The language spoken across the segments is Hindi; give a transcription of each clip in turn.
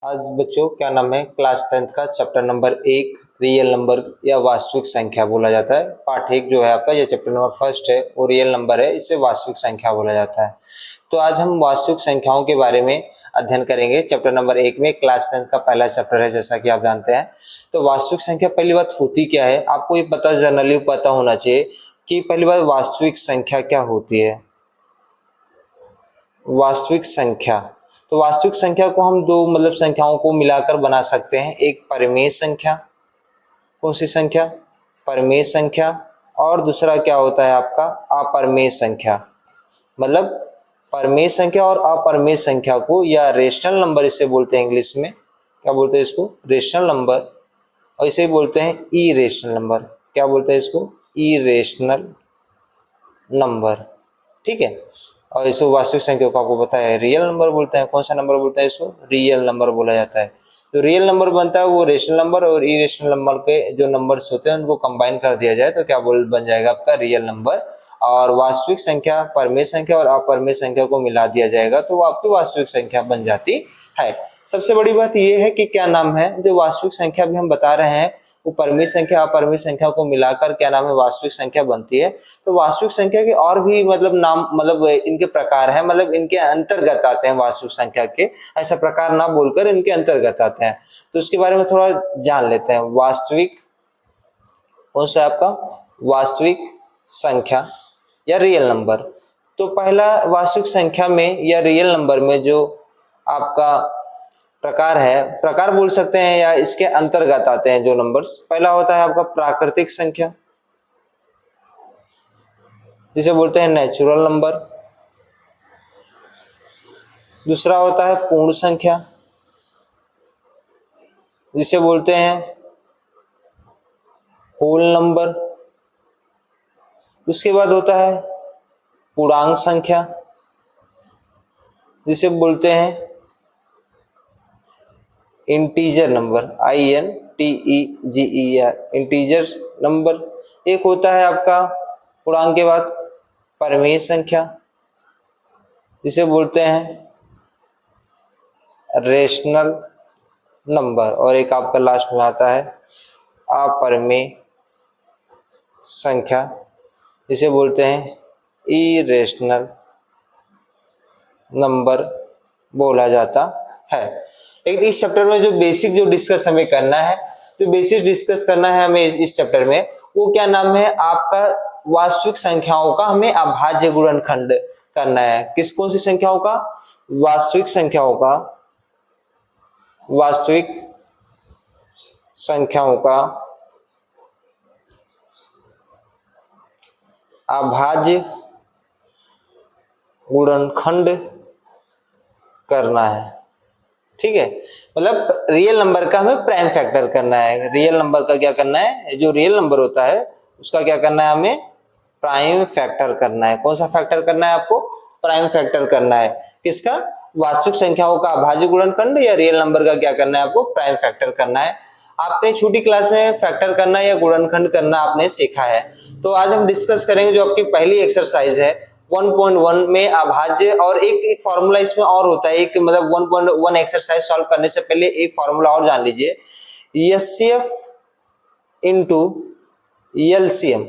आज बच्चों क्या नाम है, क्लास 10th का चैप्टर नंबर 1 रियल नंबर या वास्तविक संख्या बोला जाता है। पार्ट 1 जो है आपका, ये चैप्टर नंबर फर्स्ट है, वो रियल नंबर है, इसे वास्तविक संख्या बोला जाता है। तो आज हम वास्तविक संख्याओं के बारे में अध्ययन करेंगे। चैप्टर नंबर 1 में क्लास 10th का पहला चैप्टर है, जैसा कि आप जानते हैं। तो वास्तविक संख्या पहली बात होती क्या है, आपको ये पता जनरली पता होना चाहिए कि पहली बात वास्तविक संख्या क्या होती है। वास्तविक संख्या, तो वास्तविक संख्या को हम दो संख्याओं को मिलाकर बना सकते हैं। एक परिमेय संख्या, कौन सी संख्या, परिमेय संख्या, और दूसरा क्या होता है आपका अपरिमेय संख्या। मतलब परिमेय संख्या और अपरिमेय संख्या को, या रेशनल नंबर इसे बोलते हैं, इंग्लिश में क्या बोलते हैं इसको, रेशनल नंबर, और इसे बोलते हैं इरेशनल नंबर। क्या बोलते हैं इसको, इरेशनल नंबर। ठीक है। और इसको वास्तविक संख्या को आपको पता है रियल नंबर बोलते हैं। कौन सा नंबर बोलता है इसको, रियल नंबर बोला जाता है। तो रियल नंबर बनता है वो रेशनल नंबर, और इरेशनल नंबर के जो नंबर्स होते हैं उनको कंबाइन कर दिया जाए तो क्या बन जाएगा आपका रियल नंबर। और वास्तविक संख्या परिमेय संख्या और अपरिमेय संख्या को मिला दिया जाएगा तो वो आपकी वास्तविक संख्या बन जाती है। सबसे बड़ी बात यह है कि क्या नाम है, जो वास्तविक संख्या भी हम बता रहे हैं वो परिमेय संख्या अपरिमेय संख्या को मिलाकर क्या नाम है वास्तविक संख्या बनती है। तो वास्तविक संख्या के और भी नाम इनके प्रकार है, इनके अंतर्गत आते हैं वास्तविक संख्या के, ऐसा प्रकार ना बोलकर इनके अंतर्गत आते हैं। तो उसके बारे में थोड़ा जान लेते हैं। वास्तविक कौन सा आपका, वास्तविक संख्या या रियल नंबर। तो पहला वास्तविक संख्या में या रियल नंबर में जो आपका प्रकार है, प्रकार बोल सकते हैं या इसके अंतर्गत आते हैं जो नंबर्स, पहला होता है आपका प्राकृतिक संख्या, जिसे बोलते हैं नेचुरल नंबर। दूसरा होता है पूर्ण संख्या, जिसे बोलते हैं होल नंबर। उसके बाद होता है पूर्णांक संख्या, जिसे बोलते हैं integer number, INTEGER, integer number. एक होता है आपका पूर्णांक के बाद परिमेय संख्या, जिसे बोलते हैं रेशनल नंबर। और एक आपका लास्ट में आता है अपरिमेय संख्या, जिसे बोलते हैं इरेशनल नंबर बोला जाता है। लेकिन इस चैप्टर में जो बेसिक जो डिस्कस हमें करना है, जो बेसिक डिस्कस करना है हमें इस चैप्टर में, वो क्या नाम है आपका वास्तविक संख्याओं का हमें अभाज्य गुणनखंड करना है। किस कौन सी संख्याओं का, वास्तविक संख्याओं का, वास्तविक संख्याओं का अभाज्य गुणनखंड करना है। ठीक है, रियल नंबर का हमें प्राइम फैक्टर करना है। रियल नंबर का क्या करना है, जो रियल नंबर होता है उसका क्या करना है, हमें प्राइम फैक्टर करना है। कौन सा फैक्टर करना है आपको, प्राइम फैक्टर करना है। किसका, वास्तविक संख्याओं का अभाज्य गुणनखंड या रियल नंबर का क्या करना है आपको प्राइम फैक्टर करना है। आपने छोटी क्लास में फैक्टर करना या गुणनखंड करना आपने सीखा है। तो आज हम डिस्कस करेंगे जो आपकी पहली एक्सरसाइज है 1.1 में अभाज्य, और एक फॉर्मूला इसमें और होता है। एक 1.1 एक्सरसाइज सॉल्व करने से पहले एक फॉर्मूला और जान लीजिए, HCF into LCM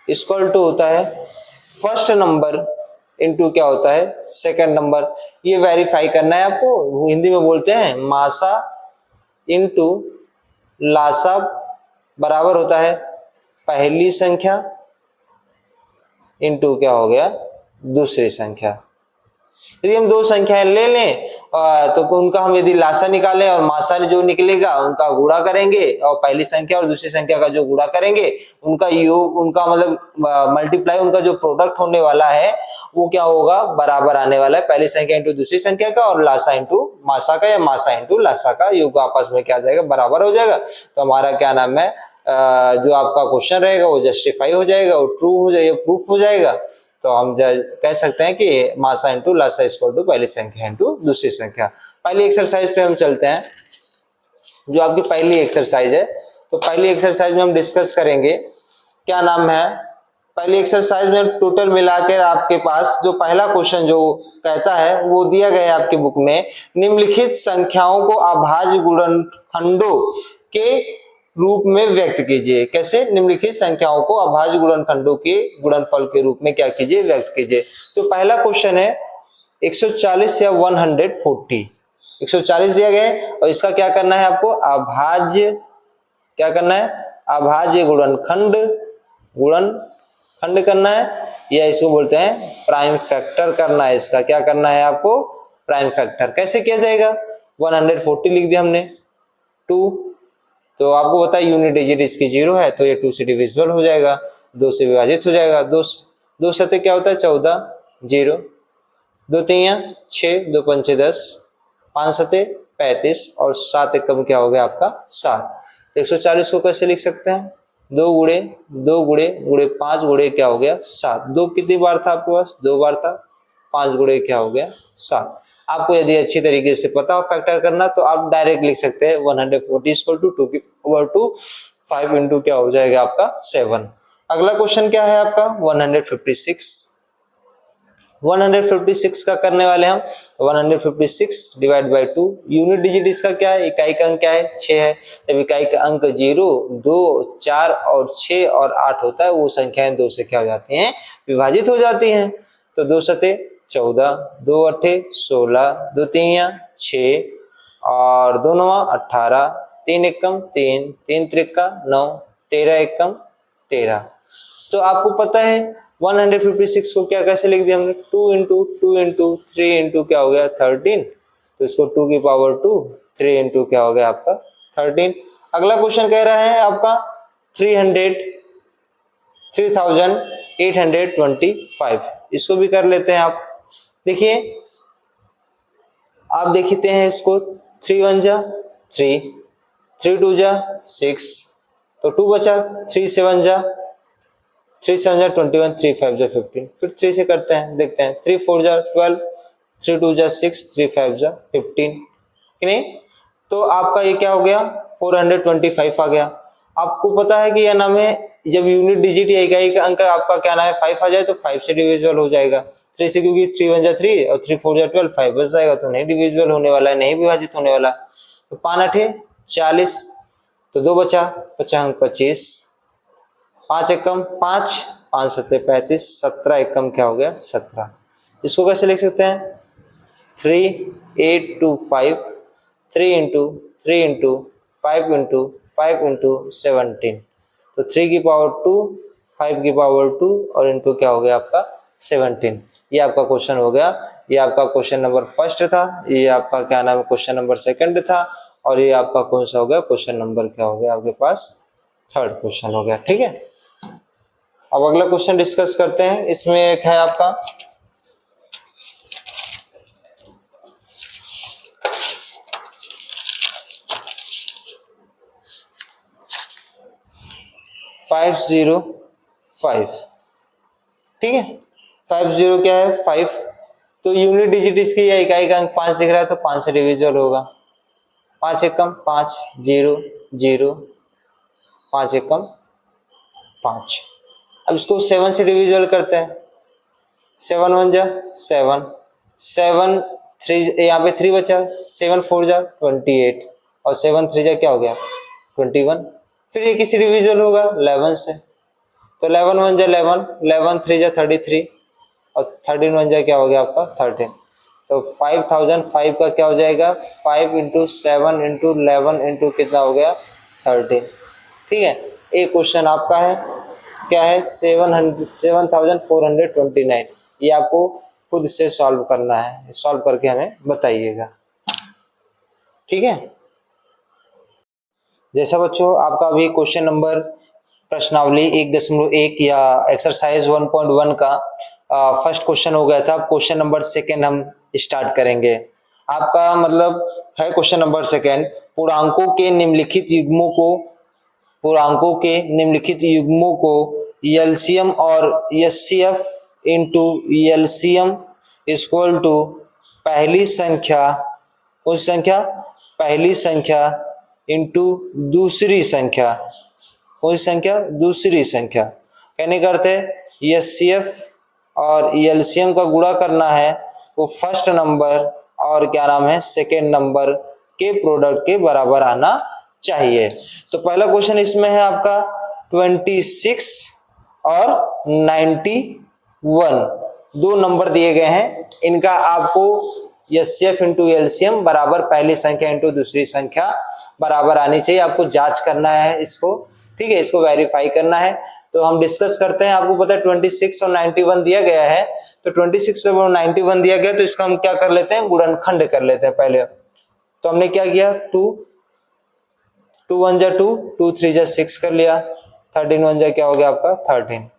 equal to होता है फर्स्ट नंबर इंटू क्या होता है सेकंड नंबर। ये वेरीफाई करना है आपको, हिंदी में बोलते हैं मासा इंटू लासा बराबर होता है पहली संख्या इंटू क्या हो गया दूसरी संख्या। यदि हम दो संख्याएं ले लें तो उनका हम यदि लासा निकालें और मासा जो निकलेगा उनका गुणा करेंगे, और पहली संख्या और दूसरी संख्या का जो गुणा करेंगे उनका योग, उनका मल्टीप्लाई, उनका जो प्रोडक्ट होने वाला है वो क्या होगा, बराबर आने वाला है। पहली संख्या इंटू दूसरी संख्या का और लासा इंटू मासा का, या मासा इंटू लासा का योग आपस में क्या आ जाएगा, बराबर हो जाएगा। तो हमारा क्या नाम है जो आपका क्वेश्चन रहेगा वो जस्टिफाई हो जाएगा, वो ट्रू हो जाएगा, प्रूफ हो जाएगा। तो हम कह सकते हैं कि मासा इंटू लासा इक्वल टू पहली संख्या इंटू दूसरी संख्या। पहली एक्सरसाइज पे हम चलते हैं, जो आपकी पहली एक्सरसाइज है। तो पहली एक्सरसाइज में हम डिस्कस करेंगे क्या नाम है, पहली एक्सरसाइज में टोटल मिलाकर आपके पास जो पहला क्वेश्चन जो कहता है वो दिया गया है आपकी बुक में, निम्नलिखित संख्याओं को अभाज्य गुणनखंडों के रूप में व्यक्त कीजिए। कैसे? निम्नलिखित संख्याओं को अभाज्य गुणनखंडों के गुणनफल के रूप में क्या कीजिए? व्यक्त कीजिए। तो पहला क्वेश्चन है 140 या 140। 140 दिया गया है और इसका क्या करना है आपको? अभाज्य, क्या करना है? अभाज्य गुणनखंड करना है, या इसको बोलते हैं प्राइम फैक्टर करना है। इसका क्या करना है आपको? Prime factor. कैसे किया जाएगा? 140 लिख दिया हमने, 2, तो आपको पता है यूनिट डिजिट इसकी 0 है, तो ये 2 से डिविजिबल हो जाएगा, 2 से विभाजित हो जाएगा। 2 सते क्या होता है? 14, 0, 2 तिया 6, 2 पंचे 10, 5 सते 35 और 7 एकम क्या हो गया आपका? 7। तो 140 को कैसे लिख सकते हैं? 2 गुणे 2 गुणे 5 गुणे क्या हो गया? 7। 2 कितनी बार था आपके पास? 2 बार था। 5 गुणे क्या हो गया? 7। आपको यदि अच्छी तरीके से पता हो फैक्टर करना तो आप डायरेक्ट लिख सकते हैं 140 = 2 की पावर 2, 5 इंटू क्या हो जाएगा आपका? 7। अगला क्वेश्चन क्या है आपका? 156। 156 का करने वाले हम। 156 डिवाइड बाई 2, यूनिट डिजिट इसका क्या है? इकाई का अंक क्या है? 6 है। जब इकाई का अंक 0, 2, 4 और 6 और 8 होता है, वो संख्याएं 2 से क्या हो जाती हैं? विभाजित हो जाती हैं। तो 2 सते 14, 2 अट्ठे 16, 2 तिया 6 और 2 नवा 18, 3 एकम 3, 3 त्रिका 9, 13 एकम 13। तो आपको पता है 156 को क्या कैसे लिख दिया हमने? 2 इंटू 2 इंटू 3 इंटू क्या हो गया? 13। तो इसको 2 की पावर 2, 3 इंटू क्या हो गया आपका? 13। अगला क्वेश्चन कह रहा है आपका 3825। इसको भी कर लेते हैं आप। देखिए, आप देखते हैं इसको, 3 1 जा 3, 3 2 जा 6, तो 2 बचा, 3 7 जा 21, 3 5 जा 15। फिर 3 से करते हैं, देखते हैं, 3 4 जा 12, 3 2 जा 6, 3 5 जा 15, कि नहीं? तो आपका ये क्या हो गया? 425 आ गया। आपको पता है कि यह नाम है, जब यूनिट डिजिट या इकाई का अंक आपका क्या नाम है 5 आ जाए तो 5 से डिविजिबल हो जाएगा। 3 से, क्योंकि 3 1 जा 3 और 3 4 जा 12, 5 बच जाएगा, तो नहीं डिविजिबल होने वाला है, नहीं विभाजित होने वाला। तो 5 8 40, तो 2 बचा, 50 25, 5 एकम 5, 5 सत्ते 35, 17 एकम क्या हो गया? 17। इसको कैसे लिख सकते हैं? 3825, 3 इंटू 3 इंटू 5 इंटू 5 इंटू 17, तो 3 की पावर 2, 5 की पावर 2 और इंटू क्या हो गया आपका? 17। ये आपका क्वेश्चन हो गया। ये आपका क्वेश्चन नंबर फर्स्ट था, ये आपका क्या नाम है? क्वेश्चन नंबर सेकंड था, और ये आपका कौन सा हो गया? क्वेश्चन नंबर क्या हो गया आपके पास? थर्ड क्वेश्चन हो गया। ठीक है, अब अगला क्वेश्चन डिस्कस करते हैं। इसमें एक है आपका 505। ठीक है, 50 क्या है? 5। तो यूनिट डिजिट इसकी या इकाई का अंक 5 दिख रहा है, तो 5 से डिविजिबल होगा। 5 एकम 5, 0 0, 5 एकम 5। अब इसको 7 से डिविजिबल करते हैं। 7 1 जा 7, 7 3, यहाँ पे 3 बचा, 7 4 जा 28 और 7 3 जा क्या हो गया? 21। फिर ये किसी डिविजिबल होगा? 11 से, तो 11 1 जा 11, 11 3 जा 33 और 13 1 जा क्या हो गया आपका? 13। तो 5005 का क्या हो जाएगा? 5 इंटू 7 इंटू 11 इंटू कितना हो गया? 13। ठीक है, एक क्वेश्चन आपका है, क्या है? 7429। ये आपको खुद से सॉल्व करना है, सॉल्व करके हमें बताइएगा। ठीक है, जैसा बच्चों आपका अभी क्वेश्चन नंबर प्रश्नावली 1.1 या एक्सरसाइज 1.1 का फर्स्ट क्वेश्चन हो गया था। क्वेश्चन नंबर सेकंड हम स्टार्ट करेंगे। आपका मतलब है क्वेश्चन नंबर सेकंड, पूर्णांकों के निम्नलिखित युग्मों को एलसीएम और HCF into LCM equal to पहली संख्या, उस संख्या पहली संख्या इंटू दूसरी संख्या, कौन सी संख्या? दूसरी संख्या। कहने का अर्थ है एचसीएफ और एलसीएम का गुणा करना है वो फर्स्ट नंबर और क्या नाम है सेकेंड नंबर के प्रोडक्ट के बराबर आना चाहिए। तो पहला क्वेश्चन इसमें है आपका 26 और 91, दो नंबर दिए गए हैं, इनका आपको एचसीएफ इंटू एलसीएम बराबर पहली संख्या इंटू दूसरी संख्या बराबर आनी चाहिए, आपको जांच करना है इसको, ठीक है, इसको वेरीफाई करना है। तो हम डिस्कस करते हैं। आपको पता है 26 और 91 दिया गया है, तो 26 और 91 दिया गया तो इसका हम क्या कर लेते हैं, गुणनखंड कर लेते हैं पहले। तो हमने क्या किया, 2 1 जा 2, 2 3 जा 6 कर लिया, 13 1 जा क्या हो गया आपका 13,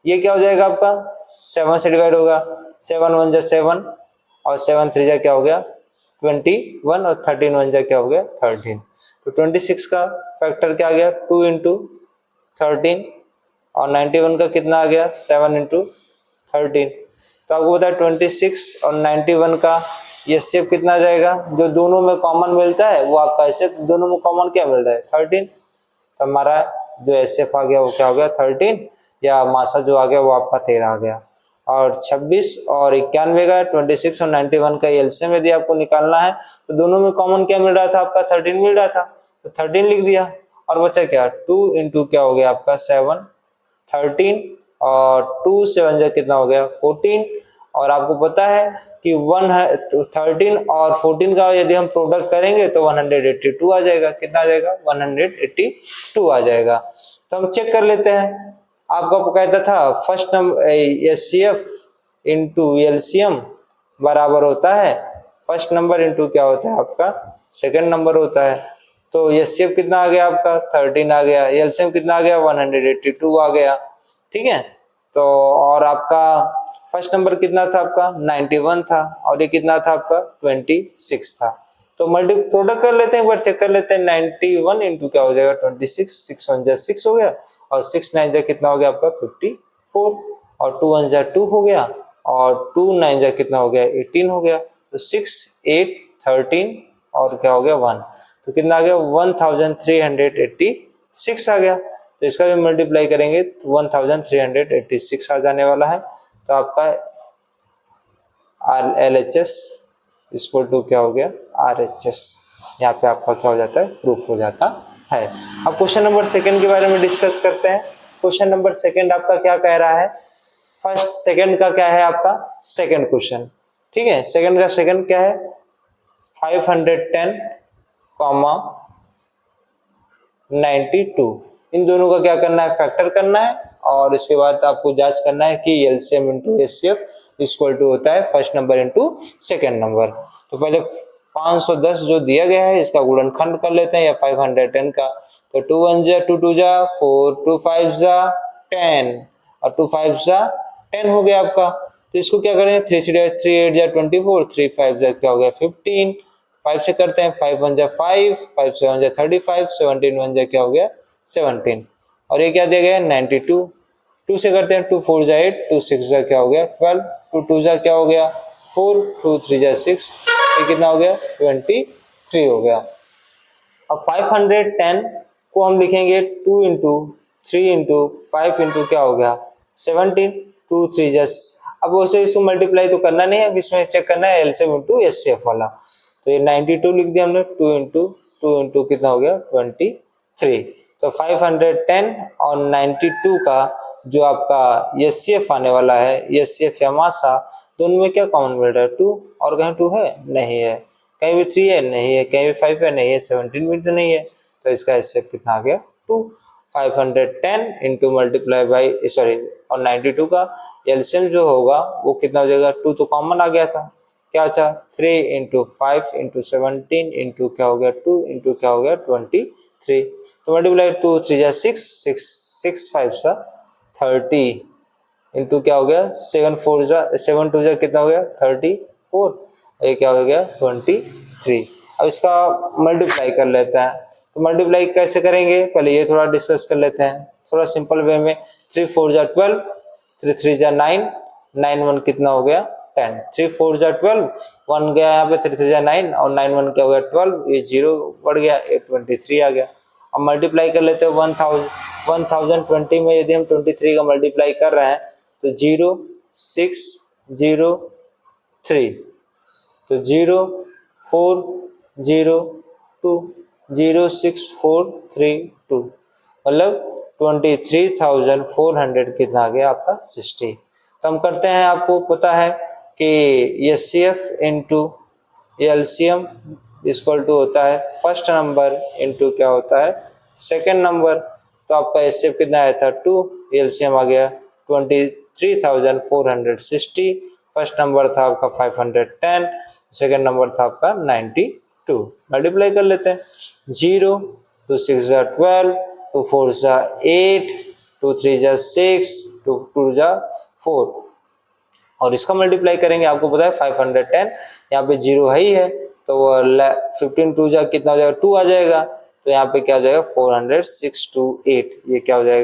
ये क्या हो जाएगा आपका 7 से डिवाइड होगा, 7 1 जा 7 और 7 3 जा क्या हो गया 21 और 13 1 जा क्या हो गया 13। तो 26 का फैक्टर क्या आ गया 2 इंटू 13 और 91 का कितना आ गया 7 इंटू 13। तो आपको पता है 26 और 91 का ये शेप कितना आ जाएगा, जो दोनों में कॉमन मिलता है वो आपका शेप, दोनों में कॉमन क्या मिल रहा है 13, तो हमारा जो एसएफ आ गया वो क्या हो गया 13, या मासा जो आ गया वो आपका 13 आ गया। और 26 और 91 का 26 और 91 का एलसीएम यदि आपको निकालना है तो दोनों में कॉमन क्या मिल रहा था आपका 13 मिल रहा था, तो 13 लिख दिया और बचा क्या 2 इंटू क्या हो गया आपका 7 13 और 2 7 जा कितना हो गया 14। और आपको पता है कि 13 और 14 का यदि हम प्रोडक्ट करेंगे तो 182 आ जाएगा, कितना आ जाएगा 182 आ जाएगा। तो हम चेक कर लेते हैं। आपका कहता था first number HCF into LCM बराबर होता है फर्स्ट नंबर इंटू क्या होता है आपका सेकंड नंबर होता है। तो एचसीएफ कितना आ गया आपका 13 आ गया, एलसीएम कितना आ गया 182 आ गया, ठीक है। तो और आपका फर्स्ट नंबर कितना था आपका 91 था और ये कितना था आपका 26 था। तो मल्टी प्रोडक्ट कर लेते हैं, एक बार चेक कर लेते हैं। 91 इंटू क्या हो जाएगा 26, 6 1 जा 6 हो गया और 6 9 जा कितना हो गया आपका 54 और 2 1 जा 2 हो गया और 2 9 जा कितना हो गया 18 हो गया। तो 6 8 13 और क्या हो गया 1, तो कितना आ गया 1386 आ गया। तो इसका भी मल्टीप्लाई करेंगे तो 1386 आ जाने वाला है। तो आपका RLHS इक्वल टू क्या हो गया RHS, यहाँ पे आपका क्या हो जाता है प्रूफ हो जाता है। अब क्वेश्चन नंबर सेकंड के बारे में डिस्कस करते हैं। क्वेश्चन नंबर सेकंड आपका क्या कह रहा है, फर्स्ट सेकंड का क्या है आपका सेकंड क्वेश्चन, ठीक है। सेकंड का सेकंड क्या है 510, 92, इन दोनों का क्या करना है फैक्टर करना है और इसके बाद आपको जांच करना है कि LCM into HCF equal to होता है first number into second number. तो पहले 510 जो दिया गया है इसका गुणनखंड कर लेते हैं, या 510 का, तो 2 1 जा 2 2 जा 4 2 5 जा 10 और 2 5 जा 10 हो गया आपका। तो इसको क्या करें 3 3 8 जा 24, 3 5 जा क्या हो गया 15, 5 से करते हैं 5 1 जा 5, 5 7 जा 35, 17 1 जा क्या हो गया 17 और ये क्या दिया गया 92, 2 से करते हैं 2 4 जा 8, 2 6 जा क्या हो गया 12, 2 2 जा क्या हो गया 4, 2 3 जा 6, ये कितना हो गया 23 हो गया। अब 510 को हम लिखेंगे 2 इंटू 3 इंटू 5 इंटू क्या हो गया 17, 2 3 जा, अब वैसे इसको मल्टीप्लाई तो करना नहीं है, अब इसमें चेक करना है एलसीएम इंटू एचसीएफ वाला। तो ये 92 लिख दिया हमने, 2 इंटू कितना हो गया 23। तो 510 और 92 का जो आपका एचसीएफ आने वाला है, एचसीएफ या मासा, दोनों में क्या कॉमन मिल रहा है 2, और कहीं 2 है नहीं है, कहीं भी 3 है नहीं है, कहीं भी 5 है नहीं है, 17 भी तो नहीं है। तो इसका एचसीएफ कितना आ गया 2। 510 इंटू मल्टीप्लाई बाई और 92 का एलसीएम जो होगा वो कितना हो जाएगा 2 तो कॉमन आ गया था, क्या अच्छा 3 इंटू 5 इंटू 17 इंटू क्या हो गया 2 इंटू क्या हो गया 23। तो मल्टीप्लाई 2 3 जा 6 6 5 सा 30 इंटू क्या हो गया 7 4 जा 7 2 जा कितना हो गया 34, ये क्या हो गया 23। अब इसका मल्टीप्लाई कर लेते हैं। तो मल्टीप्लाई कैसे करेंगे पहले ये थोड़ा डिस्कस कर लेते हैं थोड़ा सिंपल वे में। 3 4 जा 12, 3 3 जा 9, 9 1 कितना हो गया 10, 3 4 जा 12, 1 गया यहाँ पे 3 3 जा 9 और 9 1 क्या हो गया 12, ये 0 बढ़ गया, ये 23 आ गया। अब मल्टीप्लाई कर लेते हैं 1020 में, यदि हम 23 का मल्टीप्लाई कर रहे हैं तो 0603, तो 0402, 06432, मतलब 23,400 कितना आ गया आपका 60। तो हम करते हैं, आपको पता है कि HCF into LCM equal to होता है फर्स्ट नंबर इंटू क्या होता है सेकेंड नंबर। तो आपका HCF कितना आया था 2, LCM आ गया 23,460, फर्स्ट नंबर था आपका 510, सेकेंड नंबर था आपका 92। मल्टीप्लाई कर लेते हैं, 0 2 6 जा 12, 2 4 जा 8, 2 3 जा 6, 2 2 जा 4, और इसका मल्टीप्लाई करेंगे, आपको पता है 510, यहाँ पे 0 है ही है, तो 15 2 जा कितना हो जाएगा 2 आ जाएगा, तो यहाँ पे क्या हो जाएगा 40628, ये क्या हो जाएगा